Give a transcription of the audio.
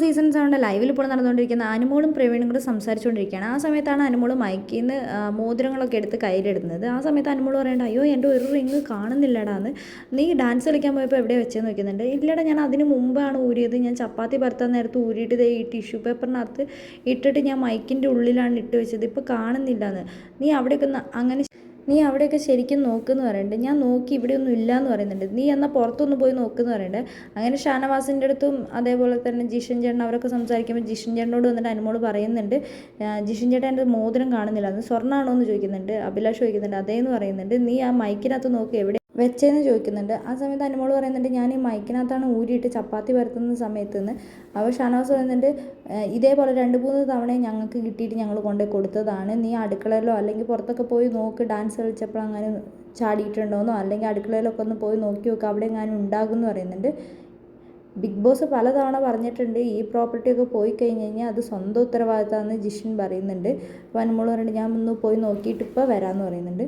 Seasons ആവുകൊണ്ട് ലൈവിൽ ഇപ്പോൾ നടന്നുകൊണ്ടിരിക്കുന്ന അനുമോളും പ്രവീണും കൂടെ സംസാരിച്ചുകൊണ്ടിരിക്കുകയാണ്. ആ സമയത്താണ് അനുമോൾ മൈക്കിൽ നിന്ന് മോതിരങ്ങളൊക്കെ എടുത്ത് കയ്യിലിടുന്നത്. ആ സമയത്ത് അനുമോൾ പറയേണ്ട, അയ്യോ എൻ്റെ ഒരു റിങ് കാണുന്നില്ലടാന്ന്, നീ ഡാൻസ് കളിക്കാൻ പോയപ്പോൾ എവിടെ വെച്ചെന്ന് നോക്കുന്നുണ്ട്. ഇല്ലടാ, ഞാൻ അതിന് മുമ്പാണ് ഊരിയത്, ഞാൻ ചപ്പാത്തി പരത്താൻ നേരത്ത് ഊരിയിട്ട് ഈ ടിഷ്യൂ പേപ്പറിനകത്ത് ഇട്ടിട്ട് ഞാൻ മൈക്കിൻ്റെ ഉള്ളിലാണ് ഇട്ട് വെച്ചത്, ഇപ്പോൾ കാണുന്നില്ലാന്ന്. നീ അവിടെയൊക്കെ ശരിക്കും നോക്കുമെന്ന് പറയുന്നുണ്ട്. ഞാൻ നോക്കി, ഇവിടെയൊന്നും ഇല്ല എന്ന് പറയുന്നുണ്ട്. നീ എന്നാൽ പുറത്തൊന്ന് പോയി നോക്കുമെന്ന് പറയുന്നുണ്ട്. അങ്ങനെ ഷാനവാസിൻ്റെ അടുത്തും അതേപോലെ തന്നെ ജിഷൻ ചേട്ടൻ അവരൊക്കെ സംസാരിക്കുമ്പോൾ ജിഷൻ ചേട്ടനോട് വന്നിട്ട് അനുമോൾ പറയുന്നുണ്ട്, ജിഷൻ ചേട്ടൻ എൻ്റെ മോതിരം കാണുന്നില്ല, അത് സ്വർണ്ണമാണോ എന്ന് ചോദിക്കുന്നുണ്ട്. അഭിലാഷ് ചോദിക്കുന്നുണ്ട്, അതേന്ന് പറയുന്നുണ്ട്. നീ ആ മൈക്കിനകത്ത് നോക്കി എവിടെ വെച്ചേന്ന് ചോദിക്കുന്നുണ്ട്. ആ സമയത്ത് അനുമോൾ പറയുന്നുണ്ട്, ഞാൻ ഈ മൈക്കിനകത്താണ് ഊരിയിട്ട് ചപ്പാത്തി പരത്തുന്ന സമയത്ത് നിന്ന്. അപ്പോൾ ഷാനവാസ് പറയുന്നുണ്ട്, ഇതേപോലെ 2-3 തവണയും ഞങ്ങൾക്ക് കിട്ടിയിട്ട് ഞങ്ങൾ കൊണ്ടുപോയി കൊടുത്തതാണ്, നീ അടുക്കളയിലോ അല്ലെങ്കിൽ പുറത്തൊക്കെ പോയി നോക്ക്, ഡാൻസ് കളിച്ചപ്പോൾ അങ്ങനെ ചാടിയിട്ടുണ്ടോയെന്നോ അല്ലെങ്കിൽ അടുക്കളയിലൊക്കെ ഒന്ന് പോയി നോക്കി നോക്കുക, അവിടെ എങ്ങാനും ഉണ്ടാകും എന്ന് പറയുന്നുണ്ട്. ബിഗ് ബോസ് പലതവണ പറഞ്ഞിട്ടുണ്ട്, ഈ പ്രോപ്പർട്ടിയൊക്കെ പോയി കഴിഞ്ഞ് കഴിഞ്ഞാൽ അത് സ്വന്തം ഉത്തരവാദിത്തമാണെന്ന് ജിഷൻ പറയുന്നുണ്ട്. അപ്പോൾ അനുമോൾ പറയുന്നുണ്ട്, ഞാൻ ഒന്ന് പോയി നോക്കിയിട്ട് ഇപ്പോൾ വരാമെന്ന് പറയുന്നുണ്ട്.